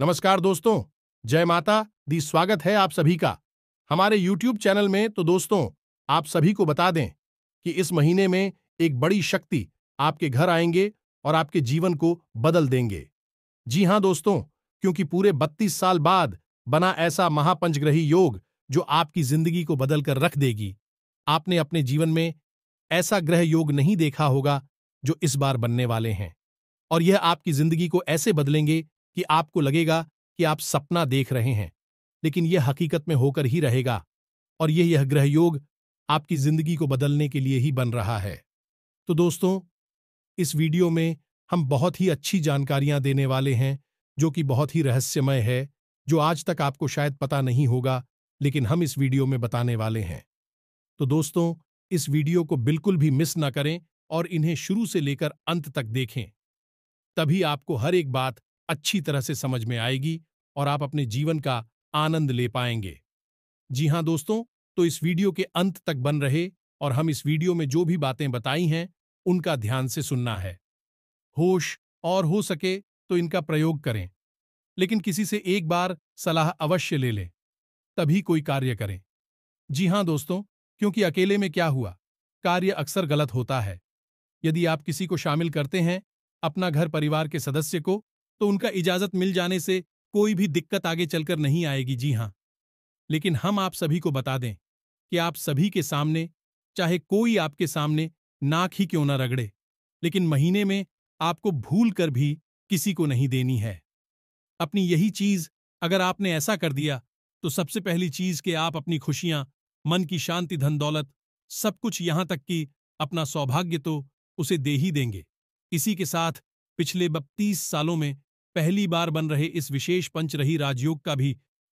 नमस्कार दोस्तों, जय माता दी। स्वागत है आप सभी का हमारे YouTube चैनल में। तो दोस्तों, आप सभी को बता दें कि इस महीने में एक बड़ी शक्ति आपके घर आएंगे और आपके जीवन को बदल देंगे। जी हां दोस्तों, क्योंकि पूरे 32 साल बाद बना ऐसा महापंचग्रही योग जो आपकी जिंदगी को बदल कर रख देगी। आपने अपने जीवन में ऐसा ग्रह योग नहीं देखा होगा जो इस बार बनने वाले हैं, और यह आपकी जिंदगी को ऐसे बदलेंगे कि आपको लगेगा कि आप सपना देख रहे हैं, लेकिन यह हकीकत में होकर ही रहेगा। और यह ग्रह योग आपकी जिंदगी को बदलने के लिए ही बन रहा है। तो दोस्तों, इस वीडियो में हम बहुत ही अच्छी जानकारियां देने वाले हैं जो कि बहुत ही रहस्यमय है, जो आज तक आपको शायद पता नहीं होगा, लेकिन हम इस वीडियो में बताने वाले हैं। तो दोस्तों, इस वीडियो को बिल्कुल भी मिस ना करें और इन्हें शुरू से लेकर अंत तक देखें। तभी आपको हर एक बात अच्छी तरह से समझ में आएगी और आप अपने जीवन का आनंद ले पाएंगे। जी हां दोस्तों, तो इस वीडियो के अंत तक बन रहे और हम इस वीडियो में जो भी बातें बताई हैं उनका ध्यान से सुनना है। होश और हो सके तो इनका प्रयोग करें, लेकिन किसी से एक बार सलाह अवश्य ले लें, तभी कोई कार्य करें। जी हां दोस्तों, क्योंकि अकेले में क्या हुआ, कार्य अक्सर गलत होता है। यदि आप किसी को शामिल करते हैं, अपना घर परिवार के सदस्य को, तो उनका इजाजत मिल जाने से कोई भी दिक्कत आगे चलकर नहीं आएगी। जी हां, लेकिन हम आप सभी को बता दें कि आप सभी के सामने, चाहे कोई आपके सामने नाक ही क्यों न रगड़े, लेकिन महीने में आपको भूल कर भी किसी को नहीं देनी है। अपनी यही चीज अगर आपने ऐसा कर दिया, तो सबसे पहली चीज कि आप अपनी खुशियां, मन की शांति, धन दौलत, सब कुछ, यहां तक कि अपना सौभाग्य तो उसे दे ही देंगे। इसी के साथ पिछले 32 सालों में पहली बार बन रहे इस विशेष पंचरही राजयोग का भी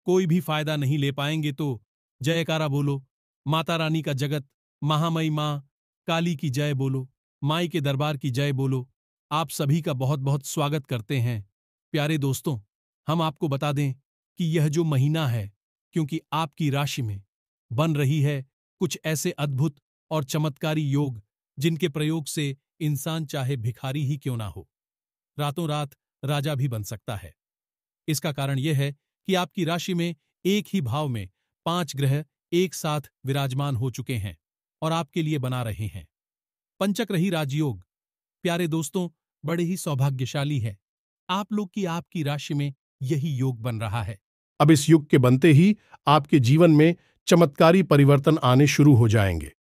कोई भी फायदा नहीं ले पाएंगे। तो जयकारा बोलो, माता रानी का जगत, महामयी मां काली की जय बोलो, माई के दरबार की जय बोलो। आप सभी का बहुत बहुत स्वागत करते हैं। प्यारे दोस्तों, हम आपको बता दें कि यह जो महीना है, क्योंकि आपकी राशि में बन रही है कुछ ऐसे अद्भुत और चमत्कारी योग जिनके प्रयोग से इंसान चाहे भिखारी ही क्यों ना हो, रातों रात राजा भी बन सकता है। इसका कारण यह है कि आपकी राशि में एक ही भाव में 5 ग्रह एक साथ विराजमान हो चुके हैं और आपके लिए बना रहे हैं पंचग्रही राजयोग। प्यारे दोस्तों, बड़े ही सौभाग्यशाली है आप लोग की आपकी राशि में यही योग बन रहा है। अब इस युग के बनते ही आपके जीवन में चमत्कारी परिवर्तन आने शुरू हो जाएंगे।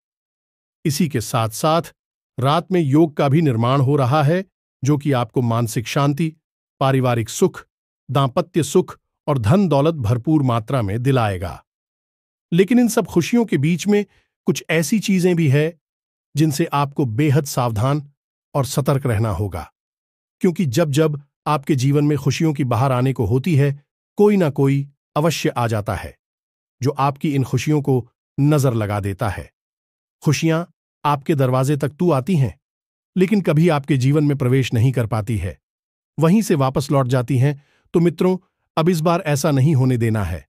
इसी के साथ साथ रात में योग का भी निर्माण हो रहा है, जो कि आपको मानसिक शांति, पारिवारिक सुख, दांपत्य सुख और धन दौलत भरपूर मात्रा में दिलाएगा। लेकिन इन सब खुशियों के बीच में कुछ ऐसी चीजें भी है जिनसे आपको बेहद सावधान और सतर्क रहना होगा, क्योंकि जब जब आपके जीवन में खुशियों की बहार आने को होती है, कोई ना कोई अवश्य आ जाता है जो आपकी इन खुशियों को नजर लगा देता है। खुशियां आपके दरवाजे तक तो आती हैं, लेकिन कभी आपके जीवन में प्रवेश नहीं कर पाती है, वहीं से वापस लौट जाती हैं। तो मित्रों, अब इस बार ऐसा नहीं होने देना है।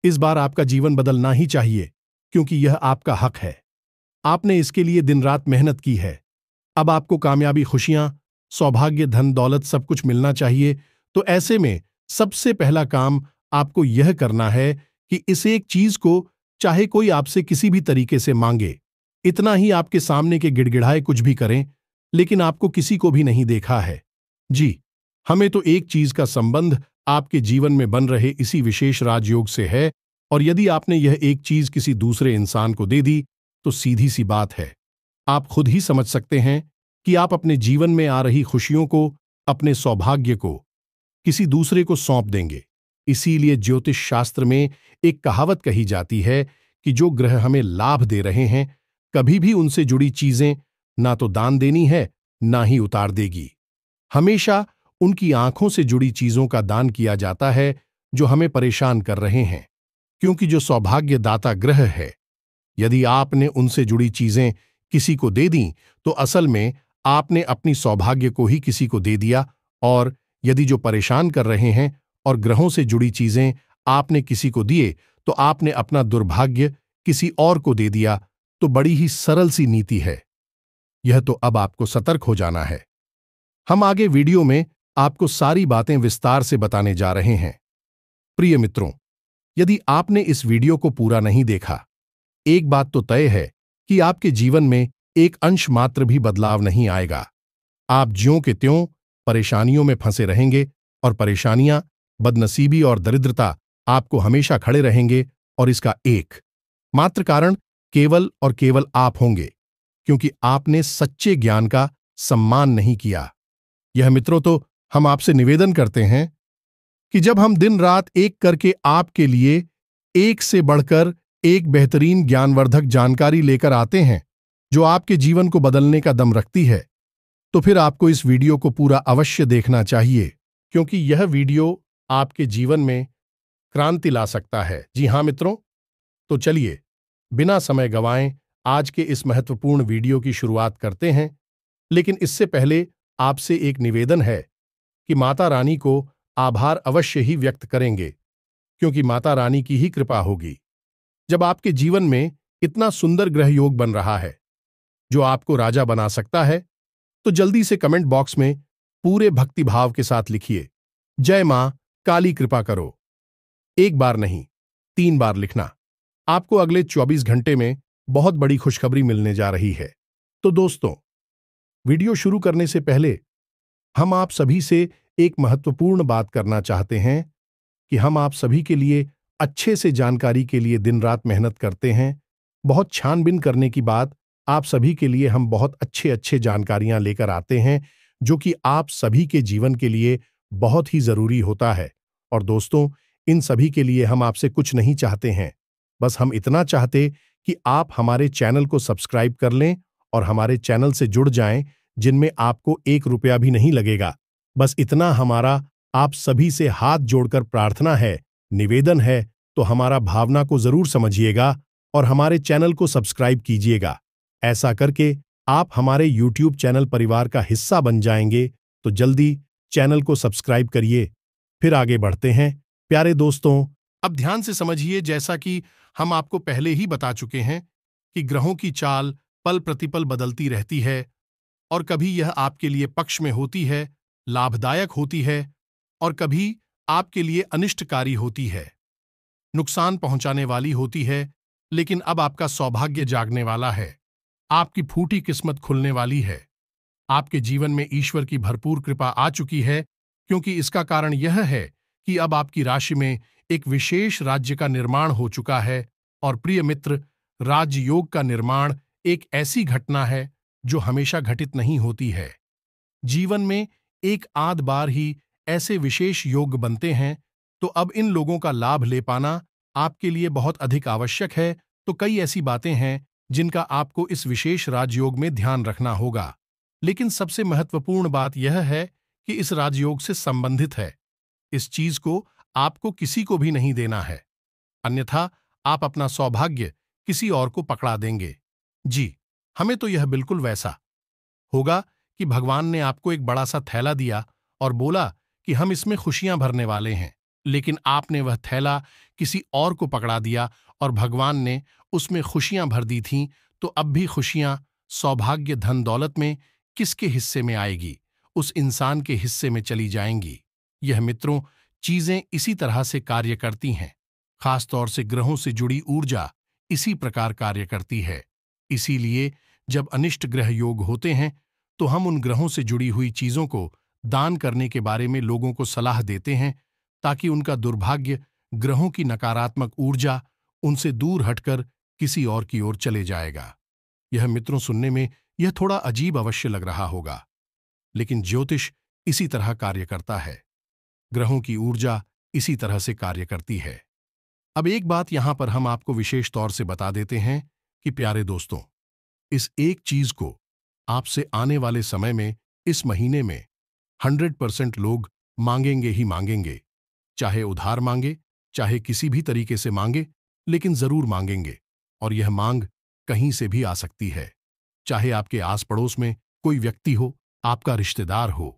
इस बार आपका जीवन बदलना ही चाहिए, क्योंकि यह आपका हक है। आपने इसके लिए दिन रात मेहनत की है। अब आपको कामयाबी, खुशियां, सौभाग्य, धन दौलत सब कुछ मिलना चाहिए। तो ऐसे में सबसे पहला काम आपको यह करना है कि इस एक चीज को चाहे कोई आपसे किसी भी तरीके से मांगे, इतना ही आपके सामने के गिड़गिड़ाए कुछ भी करें, लेकिन आपको किसी को भी नहीं देखा है। जी, हमें तो एक चीज का संबंध आपके जीवन में बन रहे इसी विशेष राजयोग से है, और यदि आपने यह एक चीज किसी दूसरे इंसान को दे दी, तो सीधी सी बात है, आप खुद ही समझ सकते हैं कि आप अपने जीवन में आ रही खुशियों को, अपने सौभाग्य को किसी दूसरे को सौंप देंगे। इसीलिए ज्योतिष शास्त्र में एक कहावत कही जाती है कि जो ग्रह हमें लाभ दे रहे हैं, कभी भी उनसे जुड़ी चीजें ना तो दान देनी है, ना ही उतार देगी। हमेशा उनकी आंखों से जुड़ी चीजों का दान किया जाता है जो हमें परेशान कर रहे हैं, क्योंकि जो सौभाग्य दाता ग्रह है, यदि आपने उनसे जुड़ी चीजें किसी को दे दी, तो असल में आपने अपनी सौभाग्य को ही किसी को दे दिया। और यदि जो परेशान कर रहे हैं और ग्रहों से जुड़ी चीजें आपने किसी को दिए, तो आपने अपना दुर्भाग्य किसी और को दे दिया। तो बड़ी ही सरल सी नीति है यह। तो अब आपको सतर्क हो जाना है। हम आगे वीडियो में आपको सारी बातें विस्तार से बताने जा रहे हैं। प्रिय मित्रों, यदि आपने इस वीडियो को पूरा नहीं देखा, एक बात तो तय है कि आपके जीवन में एक अंश मात्र भी बदलाव नहीं आएगा। आप ज्यों के त्यों परेशानियों में फंसे रहेंगे और परेशानियां, बदनसीबी और दरिद्रता आपको हमेशा खड़े रहेंगे और इसका एक मात्र कारण केवल और केवल आप होंगे, क्योंकि आपने सच्चे ज्ञान का सम्मान नहीं किया। यह मित्रों, तो हम आपसे निवेदन करते हैं कि जब हम दिन रात एक करके आपके लिए एक से बढ़कर एक बेहतरीन ज्ञानवर्धक जानकारी लेकर आते हैं, जो आपके जीवन को बदलने का दम रखती है, तो फिर आपको इस वीडियो को पूरा अवश्य देखना चाहिए, क्योंकि यह वीडियो आपके जीवन में क्रांति ला सकता है। जी हां मित्रों, तो चलिए बिना समय गंवाएं आज के इस महत्वपूर्ण वीडियो की शुरुआत करते हैं। लेकिन इससे पहले आपसे एक निवेदन है कि माता रानी को आभार अवश्य ही व्यक्त करेंगे, क्योंकि माता रानी की ही कृपा होगी। जब आपके जीवन में इतना सुंदर ग्रह योग बन रहा है जो आपको राजा बना सकता है, तो जल्दी से कमेंट बॉक्स में पूरे भक्तिभाव के साथ लिखिए, जय मां काली कृपा करो। एक बार नहीं, 3 बार लिखना। आपको अगले 24 घंटे में बहुत बड़ी खुशखबरी मिलने जा रही है। तो दोस्तों, वीडियो शुरू करने से पहले हम आप सभी से एक महत्वपूर्ण बात करना चाहते हैं कि हम आप सभी के लिए अच्छे से जानकारी के लिए दिन रात मेहनत करते हैं। बहुत छानबीन करने की बात, आप सभी के लिए हम बहुत अच्छे अच्छे जानकारियां लेकर आते हैं, जो कि आप सभी के जीवन के लिए बहुत ही जरूरी होता है। और दोस्तों, इन सभी के लिए हम आपसे कुछ नहीं चाहते हैं, बस हम इतना चाहते कि आप हमारे चैनल को सब्सक्राइब कर लें और हमारे चैनल से जुड़ जाएं, जिनमें आपको 1 रुपया भी नहीं लगेगा। बस इतना हमारा आप सभी से हाथ जोड़कर प्रार्थना है, निवेदन है, तो हमारा भावना को जरूर समझिएगा और हमारे चैनल को सब्सक्राइब कीजिएगा। ऐसा करके आप हमारे YouTube चैनल परिवार का हिस्सा बन जाएंगे। तो जल्दी चैनल को सब्सक्राइब करिए। फिर आगे बढ़ते हैं। प्यारे दोस्तों, अब ध्यान से समझिए, जैसा कि हम आपको पहले ही बता चुके हैं कि ग्रहों की चाल पल प्रतिपल बदलती रहती है, और कभी यह आपके लिए पक्ष में होती है, लाभदायक होती है, और कभी आपके लिए अनिष्टकारी होती है, नुकसान पहुंचाने वाली होती है। लेकिन अब आपका सौभाग्य जागने वाला है, आपकी फूटी किस्मत खुलने वाली है। आपके जीवन में ईश्वर की भरपूर कृपा आ चुकी है, क्योंकि इसका कारण यह है कि अब आपकी राशि में एक विशेष राज्य का निर्माण हो चुका है। और प्रिय मित्र, राजयोग का निर्माण एक ऐसी घटना है जो हमेशा घटित नहीं होती है। जीवन में एक आध बार ही ऐसे विशेष योग बनते हैं, तो अब इन लोगों का लाभ ले पाना आपके लिए बहुत अधिक आवश्यक है। तो कई ऐसी बातें हैं जिनका आपको इस विशेष राजयोग में ध्यान रखना होगा। लेकिन सबसे महत्वपूर्ण बात यह है कि इस राजयोग से संबंधित है। इस चीज को आपको किसी को भी नहीं देना है, अन्यथा आप अपना सौभाग्य किसी और को पकड़ा देंगे। जी, हमें तो यह बिल्कुल वैसा होगा कि भगवान ने आपको एक बड़ा सा थैला दिया और बोला कि हम इसमें खुशियां भरने वाले हैं, लेकिन आपने वह थैला किसी और को पकड़ा दिया और भगवान ने उसमें खुशियां भर दी थीं। तो अब भी खुशियां, सौभाग्य, धन दौलत में किसके हिस्से में आएगी? उस इंसान के हिस्से में चली जाएंगी। यह मित्रों, चीजें इसी तरह से कार्य करती हैं। खासतौर से ग्रहों से जुड़ी ऊर्जा इसी प्रकार कार्य करती है। इसीलिए जब अनिष्ट ग्रह योग होते हैं, तो हम उन ग्रहों से जुड़ी हुई चीजों को दान करने के बारे में लोगों को सलाह देते हैं, ताकि उनका दुर्भाग्य, ग्रहों की नकारात्मक ऊर्जा उनसे दूर हटकर किसी और की ओर चले जाएगा। यह मित्रों, सुनने में यह थोड़ा अजीब अवश्य लग रहा होगा, लेकिन ज्योतिष इसी तरह कार्य करता है। ग्रहों की ऊर्जा इसी तरह से कार्य करती है। अब एक बात यहां पर हम आपको विशेष तौर से बता देते हैं कि प्यारे दोस्तों, इस एक चीज को आपसे आने वाले समय में, इस महीने में 100% लोग मांगेंगे ही मांगेंगे। चाहे उधार मांगे, चाहे किसी भी तरीके से मांगे, लेकिन जरूर मांगेंगे। और यह मांग कहीं से भी आ सकती है, चाहे आपके आस पड़ोस में कोई व्यक्ति हो, आपका रिश्तेदार हो,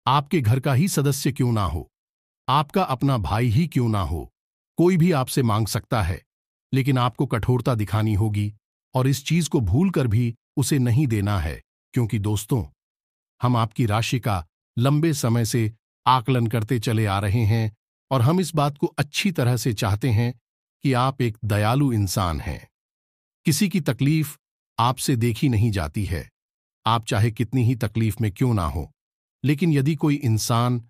आपके घर का ही सदस्य क्यों ना हो, आपका अपना भाई ही क्यों ना हो, कोई भी आपसे मांग सकता है। लेकिन आपको कठोरता दिखानी होगी और इस चीज को भूलकर भी उसे नहीं देना है, क्योंकि दोस्तों, हम आपकी राशि का लंबे समय से आकलन करते चले आ रहे हैं और हम इस बात को अच्छी तरह से चाहते हैं कि आप एक दयालु इंसान हैं। किसी की तकलीफ आपसे देखी नहीं जाती है, आप चाहे कितनी ही तकलीफ में क्यों ना हो, लेकिन यदि कोई इंसान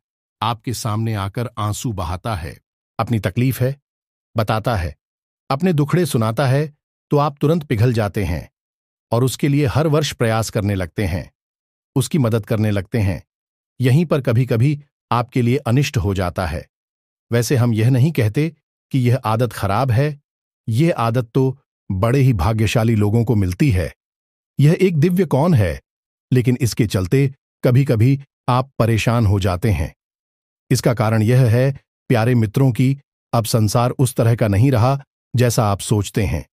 आपके सामने आकर आंसू बहाता है, अपनी तकलीफ है बताता है, अपने दुखड़े सुनाता है, तो आप तुरंत पिघल जाते हैं और उसके लिए हर वर्ष प्रयास करने लगते हैं, उसकी मदद करने लगते हैं। यहीं पर कभी कभी आपके लिए अनिष्ट हो जाता है। वैसे हम यह नहीं कहते कि यह आदत खराब है, यह आदत तो बड़े ही भाग्यशाली लोगों को मिलती है। यह एक दिव्य कौन है, लेकिन इसके चलते कभी कभी आप परेशान हो जाते हैं। इसका कारण यह है, प्यारे मित्रों, की अब संसार उस तरह का नहीं रहा जैसा आप सोचते हैं।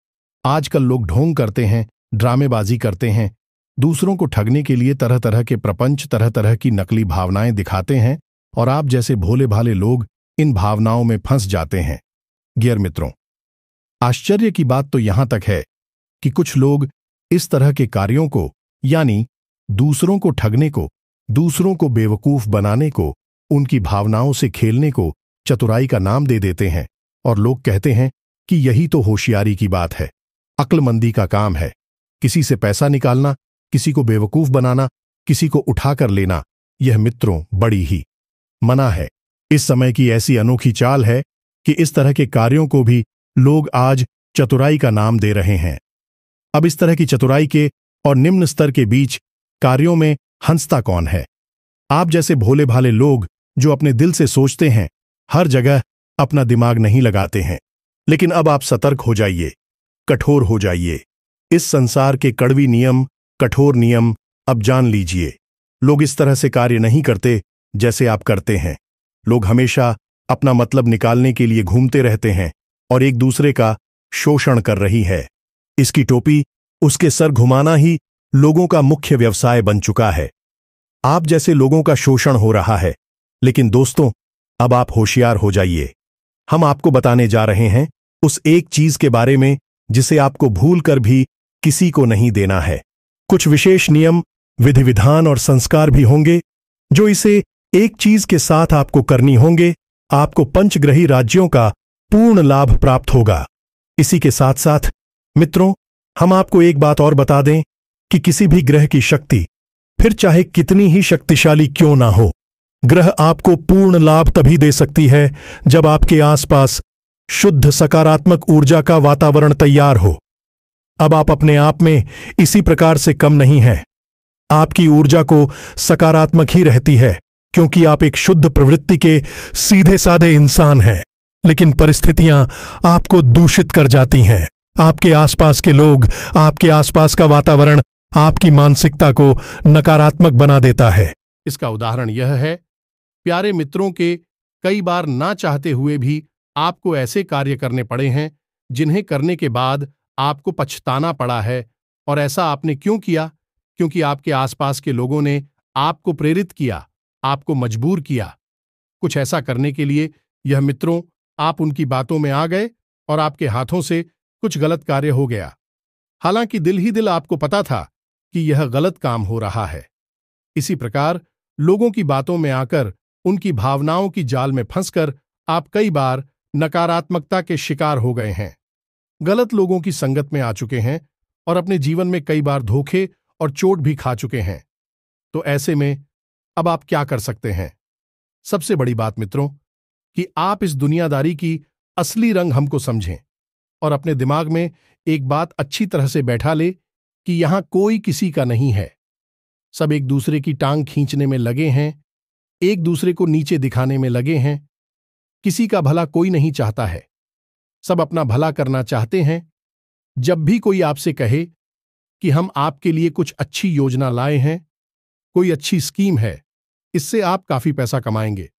आजकल लोग ढोंग करते हैं, ड्रामेबाजी करते हैं, दूसरों को ठगने के लिए तरह तरह के प्रपंच, तरह तरह की नकली भावनाएं दिखाते हैं और आप जैसे भोले भाले लोग इन भावनाओं में फंस जाते हैं। गियर मित्रों, आश्चर्य की बात तो यहां तक है कि कुछ लोग इस तरह के कार्यों को, यानी दूसरों को ठगने को, दूसरों को बेवकूफ बनाने को, उनकी भावनाओं से खेलने को चतुराई का नाम दे देते हैं और लोग कहते हैं कि यही तो होशियारी की बात है, अक्लमंदी का काम है। किसी से पैसा निकालना, किसी को बेवकूफ बनाना, किसी को उठाकर लेना, यह मित्रों बड़ी ही मना है। इस समय की ऐसी अनोखी चाल है कि इस तरह के कार्यों को भी लोग आज चतुराई का नाम दे रहे हैं। अब इस तरह की चतुराई के और निम्न स्तर के बीच कार्यों में हंसता कौन है? आप जैसे भोले भाले लोग जो अपने दिल से सोचते हैं, हर जगह अपना दिमाग नहीं लगाते हैं। लेकिन अब आप सतर्क हो जाइए, कठोर हो जाइए। इस संसार के कड़वी नियम, कठोर नियम अब जान लीजिए। लोग इस तरह से कार्य नहीं करते जैसे आप करते हैं। लोग हमेशा अपना मतलब निकालने के लिए घूमते रहते हैं और एक दूसरे का शोषण कर रही है। इसकी टोपी, उसके सर घुमाना ही लोगों का मुख्य व्यवसाय बन चुका है। आप जैसे लोगों का शोषण हो रहा है। लेकिन दोस्तों, अब आप होशियार हो जाइए। हम आपको बताने जा रहे हैं उस एक चीज के बारे में जिसे आपको भूल कर भी किसी को नहीं देना है। कुछ विशेष नियम, विधि विधान और संस्कार भी होंगे जो इसे एक चीज के साथ आपको करनी होंगे। आपको पंचग्रही राज्यों का पूर्ण लाभ प्राप्त होगा। इसी के साथ साथ मित्रों, हम आपको एक बात और बता दें कि किसी भी ग्रह की शक्ति, फिर चाहे कितनी ही शक्तिशाली क्यों ना हो, ग्रह आपको पूर्ण लाभ तभी दे सकती है जब आपके आसपास शुद्ध सकारात्मक ऊर्जा का वातावरण तैयार हो। अब आप अपने आप में इसी प्रकार से कम नहीं हैं। आपकी ऊर्जा को सकारात्मक ही रहती है क्योंकि आप एक शुद्ध प्रवृत्ति के सीधे साधे इंसान हैं। लेकिन परिस्थितियां आपको दूषित कर जाती हैं। आपके आसपास के लोग, आपके आसपास का वातावरण आपकी मानसिकता को नकारात्मक बना देता है। इसका उदाहरण यह है, प्यारे मित्रों के कई बार ना चाहते हुए भी आपको ऐसे कार्य करने पड़े हैं जिन्हें करने के बाद आपको पछताना पड़ा है। और ऐसा आपने क्यों किया? क्योंकि आपके आसपास के लोगों ने आपको प्रेरित किया, आपको मजबूर किया कुछ ऐसा करने के लिए। यह मित्रों, आप उनकी बातों में आ गए और आपके हाथों से कुछ गलत कार्य हो गया। हालांकि दिल ही दिल आपको पता था कि यह गलत काम हो रहा है। इसी प्रकार लोगों की बातों में आकर, उनकी भावनाओं की जाल में फंसकर आप कई बार नकारात्मकता के शिकार हो गए हैं, गलत लोगों की संगत में आ चुके हैं और अपने जीवन में कई बार धोखे और चोट भी खा चुके हैं। तो ऐसे में अब आप क्या कर सकते हैं? सबसे बड़ी बात मित्रों, कि आप इस दुनियादारी की असली रंग हमको समझें और अपने दिमाग में एक बात अच्छी तरह से बैठा ले कि यहां कोई किसी का नहीं है। सब एक दूसरे की टांग खींचने में लगे हैं, एक दूसरे को नीचे दिखाने में लगे हैं। किसी का भला कोई नहीं चाहता है, सब अपना भला करना चाहते हैं। जब भी कोई आपसे कहे कि हम आपके लिए कुछ अच्छी योजना लाए हैं, कोई अच्छी स्कीम है, इससे आप काफी पैसा कमाएंगे,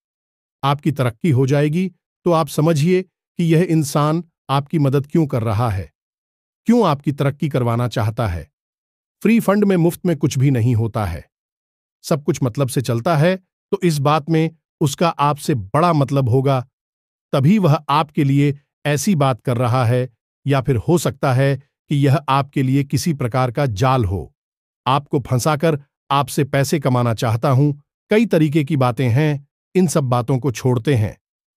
आपकी तरक्की हो जाएगी, तो आप समझिए कि यह इंसान आपकी मदद क्यों कर रहा है, क्यों आपकी तरक्की करवाना चाहता है। फ्री फंड में मुफ्त में कुछ भी नहीं होता है, सब कुछ मतलब से चलता है। तो इस बात में उसका आपसे बड़ा मतलब होगा, तभी वह आपके लिए ऐसी बात कर रहा है। या फिर हो सकता है कि यह आपके लिए किसी प्रकार का जाल हो, आपको फंसाकर आपसे पैसे कमाना चाहता हूं, कई तरीके की बातें हैं, इन सब बातों को छोड़ते हैं।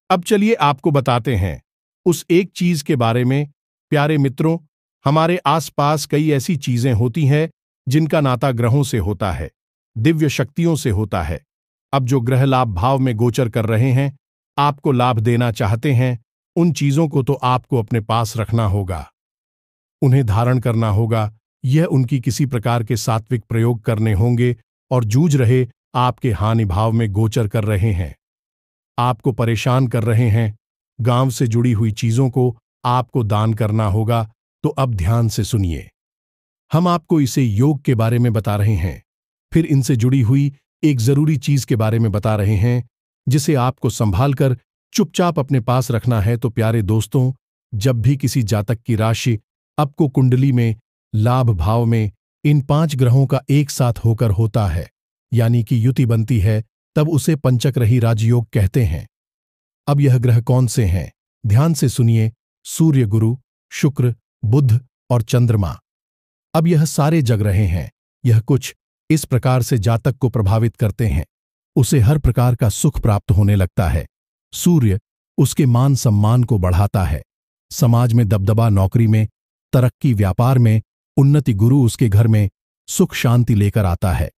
अब चलिए आपको बताते हैं उस एक चीज के बारे में। प्यारे मित्रों, हमारे आसपास कई ऐसी चीजें होती हैं जिनका नाता ग्रहों से होता है, दिव्य शक्तियों से होता है। अब जो ग्रह लाभ भाव में गोचर कर रहे हैं, आपको लाभ देना चाहते हैं, उन चीजों को तो आपको अपने पास रखना होगा, उन्हें धारण करना होगा। यह उनकी किसी प्रकार के सात्विक प्रयोग करने होंगे और जूझ रहे आपके हानि भाव में गोचर कर रहे हैं, आपको परेशान कर रहे हैं। गांव से जुड़ी हुई चीजों को आपको दान करना होगा। तो अब ध्यान से सुनिए, हम आपको इसे योग के बारे में बता रहे हैं, फिर इनसे जुड़ी हुई एक जरूरी चीज के बारे में बता रहे हैं जिसे आपको संभाल कर चुपचाप अपने पास रखना है। तो प्यारे दोस्तों, जब भी किसी जातक की राशि आपको कुंडली में लाभ भाव में इन 5 ग्रहों का एक साथ होकर होता है, यानी कि युति बनती है, तब उसे पंचग्रही राजयोग कहते हैं। अब यह ग्रह कौन से हैं? ध्यान से सुनिए, सूर्य, गुरु, शुक्र, बुध और चंद्रमा। अब यह सारे जग रहे हैं। यह कुछ इस प्रकार से जातक को प्रभावित करते हैं, उसे हर प्रकार का सुख प्राप्त होने लगता है। सूर्य उसके मान सम्मान को बढ़ाता है, समाज में दबदबा, नौकरी में तरक्की, व्यापार में उन्नति। गुरु उसके घर में सुख शांति लेकर आता है,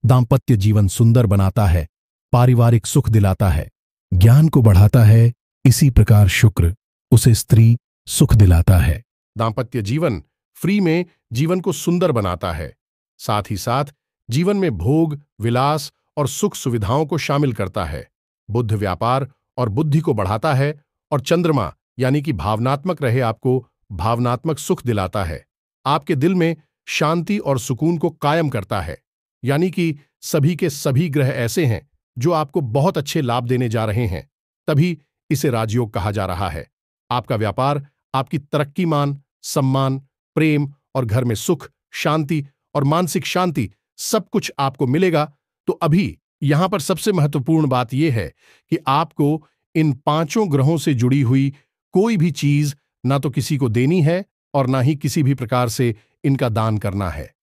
दाम्पत्य जीवन सुंदर बनाता है, पारिवारिक सुख दिलाता है, ज्ञान को बढ़ाता है। इसी प्रकार शुक्र उसे स्त्री सुख दिलाता है, दाम्पत्य जीवन फ्री में जीवन को सुंदर बनाता है, साथ ही साथ जीवन में भोग विलास और सुख सुविधाओं को शामिल करता है। बुध व्यापार और बुद्धि को बढ़ाता है और चंद्रमा यानी कि भावनात्मक रहे आपको भावनात्मक सुख दिलाता है, आपके दिल में शांति और सुकून को कायम करता है। यानी कि सभी के सभी ग्रह ऐसे हैं जो आपको बहुत अच्छे लाभ देने जा रहे हैं, तभी इसे राजयोग कहा जा रहा है। आपका व्यापार, आपकी तरक्की, मान सम्मान, प्रेम और घर में सुख शांति और मानसिक शांति सब कुछ आपको मिलेगा। तो अभी यहां पर सबसे महत्वपूर्ण बात यह है कि आपको इन 5 ग्रहों से जुड़ी हुई कोई भी चीज ना तो किसी को देनी है और ना ही किसी भी प्रकार से इनका दान करना है।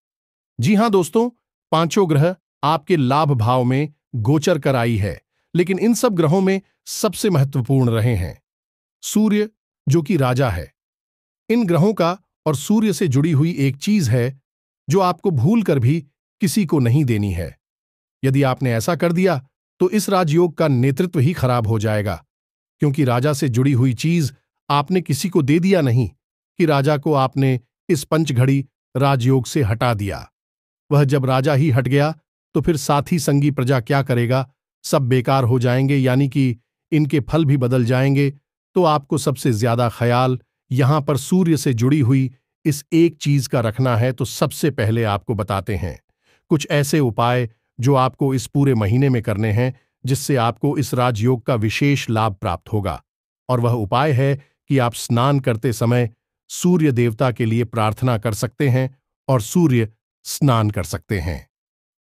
जी हां दोस्तों, 5 ग्रह आपके लाभ भाव में गोचर कर आई है, लेकिन इन सब ग्रहों में सबसे महत्वपूर्ण रहे हैं सूर्य, जो कि राजा है। इन ग्रहों का और सूर्य से जुड़ी हुई एक चीज है जो आपको भूल कर भी किसी को नहीं देनी है। यदि आपने ऐसा कर दिया तो इस राजयोग का नेतृत्व ही खराब हो जाएगा, क्योंकि राजा से जुड़ी हुई चीज आपने किसी को दे दिया नहीं कि राजा को आपने इस पंचघड़ी राजयोग से हटा दिया। वह जब राजा ही हट गया तो फिर साथी संगी प्रजा क्या करेगा? सब बेकार हो जाएंगे, यानी कि इनके फल भी बदल जाएंगे। तो आपको सबसे ज्यादा ख्याल यहां पर सूर्य से जुड़ी हुई इस एक चीज का रखना है। तो सबसे पहले आपको बताते हैं कुछ ऐसे उपाय जो आपको इस पूरे महीने में करने हैं, जिससे आपको इस राजयोग का विशेष लाभ प्राप्त होगा। और वह उपाय है कि आप स्नान करते समय सूर्य देवता के लिए प्रार्थना कर सकते हैं और सूर्य स्नान कर सकते हैं।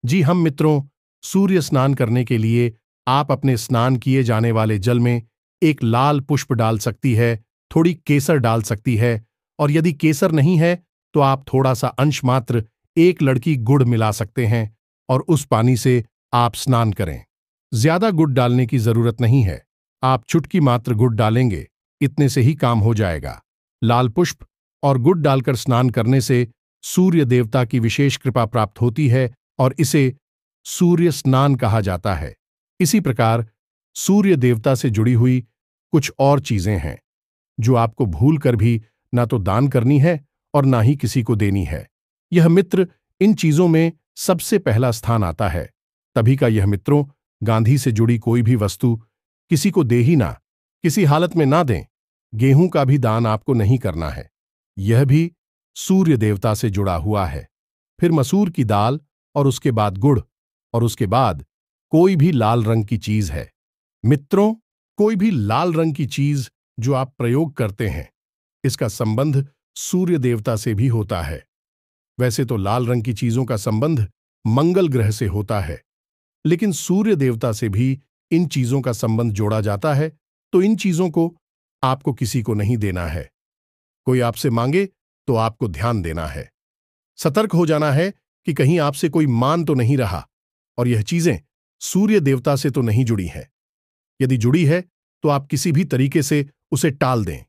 जी हम मित्रों, सूर्य स्नान करने के लिए आप अपने स्नान किए जाने वाले जल में एक लाल पुष्प डाल सकती है, थोड़ी केसर डाल सकती है, और यदि केसर नहीं है तो आप थोड़ा सा अंश मात्र 1 लड़की गुड़ मिला सकते हैं और उस पानी से आप स्नान करें। ज्यादा गुड़ डालने की जरूरत नहीं है, आप चुटकी मात्र गुड़ डालेंगे, इतने से ही काम हो जाएगा। लाल पुष्प और गुड़ डालकर स्नान करने से सूर्य देवता की विशेष कृपा प्राप्त होती है और इसे सूर्य स्नान कहा जाता है। इसी प्रकार सूर्य देवता से जुड़ी हुई कुछ और चीजें हैं जो आपको भूल कर भी ना तो दान करनी है और ना ही किसी को देनी है। यह मित्र इन चीजों में सबसे पहला स्थान आता है। तभी का यह मित्रों, गांधी से जुड़ी कोई भी वस्तु किसी को दे ही ना, किसी हालत में ना दें। गेहूं का भी दान आपको नहीं करना है, यह भी सूर्य देवता से जुड़ा हुआ है। फिर मसूर की दाल और उसके बाद गुड़ और उसके बाद कोई भी लाल रंग की चीज है। मित्रों, कोई भी लाल रंग की चीज जो आप प्रयोग करते हैं, इसका संबंध सूर्य देवता से भी होता है। वैसे तो लाल रंग की चीजों का संबंध मंगल ग्रह से होता है, लेकिन सूर्य देवता से भी इन चीजों का संबंध जोड़ा जाता है। तो इन चीजों को आपको किसी को नहीं देना है। कोई आपसे मांगे तो आपको ध्यान देना है, सतर्क हो जाना है कि कहीं आपसे कोई मान तो नहीं रहा और यह चीजें सूर्य देवता से तो नहीं जुड़ी है। यदि जुड़ी है तो आप किसी भी तरीके से उसे टाल दें,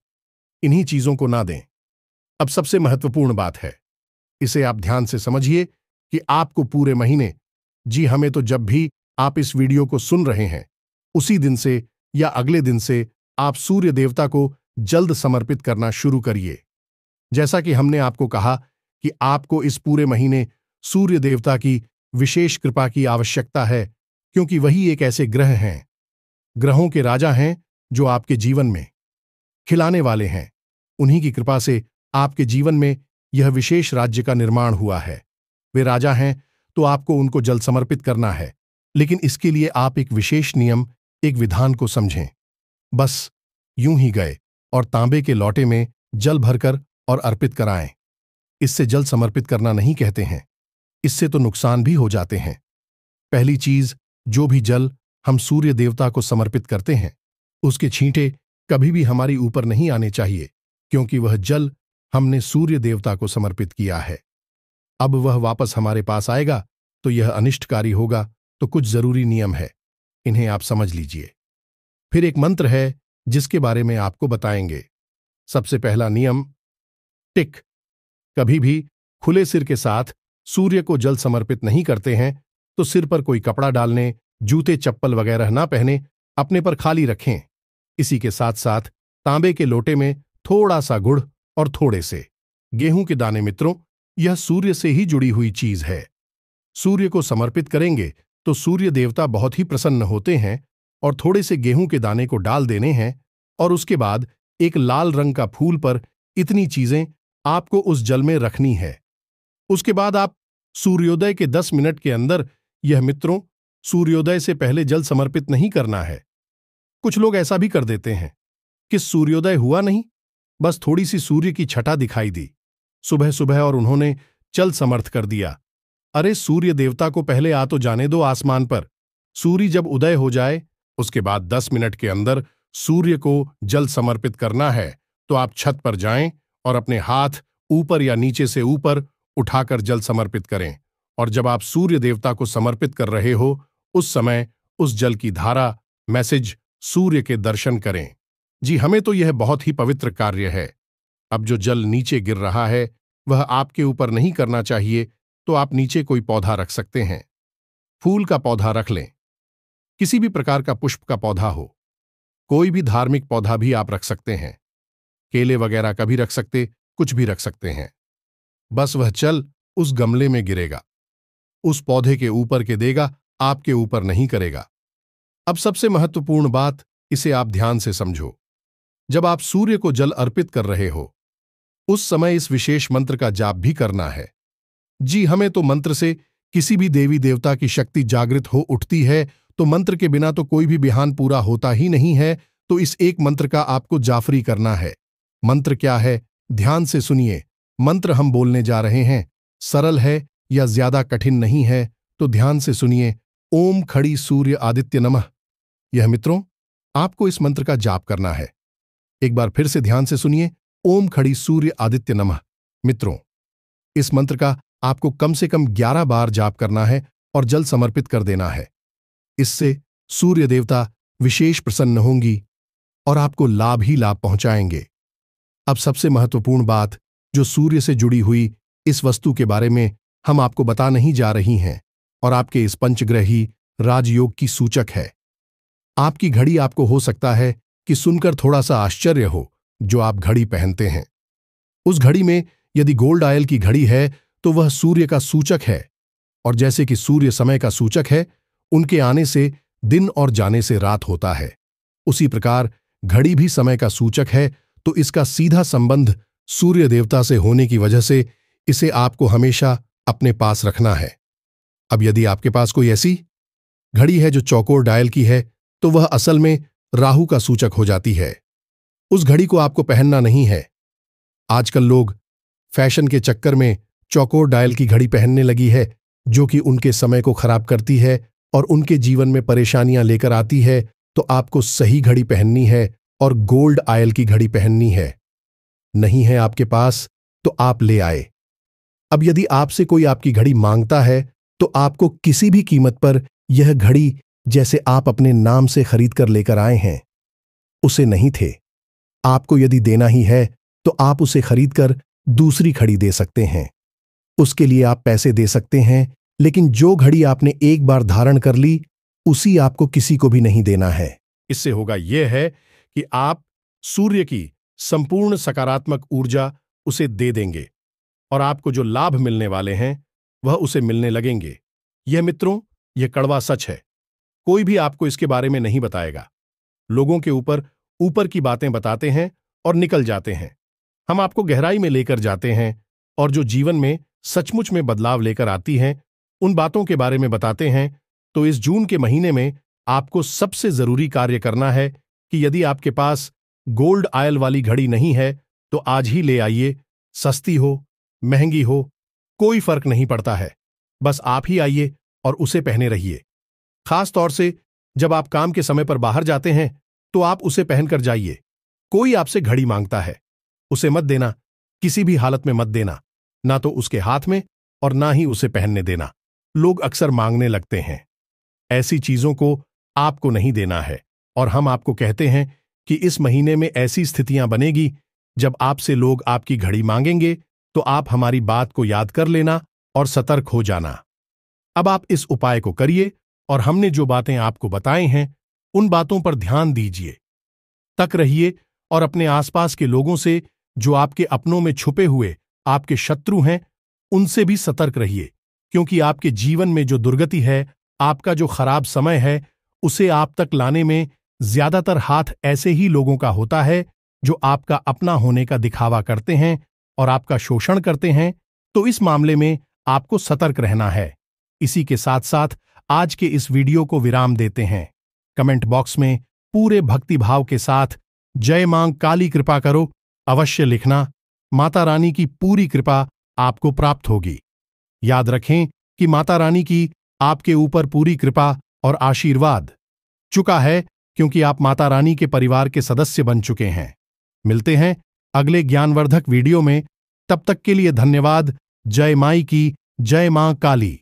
इन्हीं चीजों को ना दें। अब सबसे महत्वपूर्ण बात है, इसे आप ध्यान से समझिए कि आपको पूरे महीने, जी हमें तो जब भी आप इस वीडियो को सुन रहे हैं उसी दिन से या अगले दिन से आप सूर्य देवता को जल्द समर्पित करना शुरू करिए। जैसा कि हमने आपको कहा कि आपको इस पूरे महीने सूर्य देवता की विशेष कृपा की आवश्यकता है, क्योंकि वही एक ऐसे ग्रह हैं, ग्रहों के राजा हैं जो आपके जीवन में खिलाने वाले हैं। उन्हीं की कृपा से आपके जीवन में यह विशेष राज्य का निर्माण हुआ है। वे राजा हैं तो आपको उनको जल समर्पित करना है, लेकिन इसके लिए आप एक विशेष नियम, एक विधान को समझें। बस यूं ही गए और तांबे के लोटे में जल भरकर और अर्पित कराएं। इससे जल समर्पित करना नहीं कहते हैं, इससे तो नुकसान भी हो जाते हैं। पहली चीज, जो भी जल हम सूर्य देवता को समर्पित करते हैं उसके छींटे कभी भी हमारी ऊपर नहीं आने चाहिए, क्योंकि वह जल हमने सूर्य देवता को समर्पित किया है। अब वह वापस हमारे पास आएगा तो यह अनिष्टकारी होगा, तो कुछ जरूरी नियम है, इन्हें आप समझ लीजिए। फिर एक मंत्र है जिसके बारे में आपको बताएंगे। सबसे पहला नियम, टिक। कभी भी खुले सिर के साथ सूर्य को जल समर्पित नहीं करते हैं तो सिर पर कोई कपड़ा डालने, जूते चप्पल वगैरह ना पहने, अपने पर खाली रखें। इसी के साथ साथ तांबे के लोटे में थोड़ा सा गुड़ और थोड़े से गेहूं के दाने, मित्रों यह सूर्य से ही जुड़ी हुई चीज है। सूर्य को समर्पित करेंगे तो सूर्य देवता बहुत ही प्रसन्न होते हैं, और थोड़े से गेहूं के दाने को डाल देने हैं, और उसके बाद एक लाल रंग का फूल पर इतनी चीजें आपको उस जल में रखनी है। उसके बाद आप सूर्योदय के 10 मिनट के अंदर, यह मित्रों सूर्योदय से पहले जल समर्पित नहीं करना है। कुछ लोग ऐसा भी कर देते हैं कि सूर्योदय हुआ नहीं, बस थोड़ी सी सूर्य की छटा दिखाई दी सुबह सुबह और उन्होंने चल समर्थ कर दिया। अरे सूर्य देवता को पहले आ तो जाने दो आसमान पर। सूर्य जब उदय हो जाए उसके बाद 10 मिनट के अंदर सूर्य को जल समर्पित करना है, तो आप छत पर जाएं और अपने हाथ ऊपर या नीचे से ऊपर उठाकर जल समर्पित करें। और जब आप सूर्य देवता को समर्पित कर रहे हो उस समय उस जल की धारा, मैसेज, सूर्य के दर्शन करें। जी हमें तो यह बहुत ही पवित्र कार्य है। अब जो जल नीचे गिर रहा है वह आपके ऊपर नहीं करना चाहिए, तो आप नीचे कोई पौधा रख सकते हैं। फूल का पौधा रख लें, किसी भी प्रकार का पुष्प का पौधा हो, कोई भी धार्मिक पौधा भी आप रख सकते हैं। केले वगैरह का भी रख सकते, कुछ भी रख सकते हैं। बस वह जल उस गमले में गिरेगा, उस पौधे के ऊपर के देगा, आपके ऊपर नहीं करेगा। अब सबसे महत्वपूर्ण बात, इसे आप ध्यान से समझो। जब आप सूर्य को जल अर्पित कर रहे हो उस समय इस विशेष मंत्र का जाप भी करना है। जी हमें तो मंत्र से किसी भी देवी देवता की शक्ति जागृत हो उठती है, तो मंत्र के बिना तो कोई भी बिहान पूरा होता ही नहीं है। तो इस एक मंत्र का आपको जाफरी करना है। मंत्र क्या है, ध्यान से सुनिए। मंत्र हम बोलने जा रहे हैं, सरल है या ज्यादा कठिन नहीं है, तो ध्यान से सुनिए। ओम खड़ी सूर्य आदित्य नमः। यह मित्रों आपको इस मंत्र का जाप करना है। एक बार फिर से ध्यान से सुनिए, ओम खड़ी सूर्य आदित्य नमः। मित्रों इस मंत्र का आपको कम से कम 11 बार जाप करना है और जल समर्पित कर देना है। इससे सूर्य देवता विशेष प्रसन्न होंगी और आपको लाभ ही लाभ पहुंचाएंगे। अब सबसे महत्वपूर्ण बात, जो सूर्य से जुड़ी हुई इस वस्तु के बारे में हम आपको बता नहीं जा रही हैं, और आपके इस पंचग्रह ही राजयोग की सूचक है। आपकी घड़ी आपको हो सकता है कि सुनकर थोड़ा सा आश्चर्य हो, जो आप घड़ी पहनते हैं। उस घड़ी में यदि गोल्ड आयल की घड़ी है तो वह सूर्य का सूचक है, और जैसे कि सूर्य समय का सूचक है, उनके आने से दिन और जाने से रात होता है, उसी प्रकार घड़ी भी समय का सूचक है। तो इसका सीधा संबंध सूर्य देवता से होने की वजह से इसे आपको हमेशा अपने पास रखना है। अब यदि आपके पास कोई ऐसी घड़ी है जो चौकोर डायल की है, तो वह असल में राहु का सूचक हो जाती है। उस घड़ी को आपको पहनना नहीं है। आजकल लोग फैशन के चक्कर में चौकोर डायल की घड़ी पहनने लगी है, जो कि उनके समय को खराब करती है और उनके जीवन में परेशानियां लेकर आती है। तो आपको सही घड़ी पहननी है और गोल्ड आयल की घड़ी पहननी है। नहीं है आपके पास तो आप ले आए। अब यदि आपसे कोई आपकी घड़ी मांगता है तो आपको किसी भी कीमत पर यह घड़ी जैसे आप अपने नाम से खरीद कर लेकर आए हैं, उसे नहीं थे। आपको यदि देना ही है तो आप उसे खरीद कर दूसरी घड़ी दे सकते हैं। उसके लिए आप पैसे दे सकते हैं, लेकिन जो घड़ी आपने एक बार धारण कर ली, उसी आपको किसी को भी नहीं देना है। इससे होगा यह है कि आप सूर्य की संपूर्ण सकारात्मक ऊर्जा उसे दे देंगे और आपको जो लाभ मिलने वाले हैं वह उसे मिलने लगेंगे। यह मित्रों, यह कड़वा सच है। कोई भी आपको इसके बारे में नहीं बताएगा। लोगों के ऊपर ऊपर की बातें बताते हैं और निकल जाते हैं। हम आपको गहराई में लेकर जाते हैं और जो जीवन में सचमुच में बदलाव लेकर आती हैं, उन बातों के बारे में बताते हैं। तो इस जून के महीने में आपको सबसे जरूरी कार्य करना है कि यदि आपके पास गोल्ड आयल वाली घड़ी नहीं है तो आज ही ले आइए। सस्ती हो, महंगी हो, कोई फर्क नहीं पड़ता है। बस आप ही आइए और उसे पहने रहिए। खास तौर से जब आप काम के समय पर बाहर जाते हैं तो आप उसे पहनकर जाइए। कोई आपसे घड़ी मांगता है, उसे मत देना, किसी भी हालत में मत देना, ना तो उसके हाथ में और ना ही उसे पहनने देना। लोग अक्सर मांगने लगते हैं। ऐसी चीजों को आपको नहीं देना है और हम आपको कहते हैं कि इस महीने में ऐसी स्थितियां बनेगी जब आपसे लोग आपकी घड़ी मांगेंगे तो आप हमारी बात को याद कर लेना और सतर्क हो जाना। अब आप इस उपाय को करिए और हमने जो बातें आपको बताई हैं उन बातों पर ध्यान दीजिए। तक रहिए और अपने आसपास के लोगों से जो आपके अपनों में छुपे हुए आपके शत्रु हैं उनसे भी सतर्क रहिए, क्योंकि आपके जीवन में जो दुर्गति है, आपका जो खराब समय है, उसे आप तक लाने में ज्यादातर हाथ ऐसे ही लोगों का होता है जो आपका अपना होने का दिखावा करते हैं और आपका शोषण करते हैं। तो इस मामले में आपको सतर्क रहना है। इसी के साथ साथ आज के इस वीडियो को विराम देते हैं। कमेंट बॉक्स में पूरे भक्तिभाव के साथ जय मां काली कृपा करो अवश्य लिखना। माता रानी की पूरी कृपा आपको प्राप्त होगी। याद रखें कि माता रानी की आपके ऊपर पूरी कृपा और आशीर्वाद चुका है, क्योंकि आप माता रानी के परिवार के सदस्य बन चुके हैं। मिलते हैं अगले ज्ञानवर्धक वीडियो में। तब तक के लिए धन्यवाद। जय माई की, जय मां काली।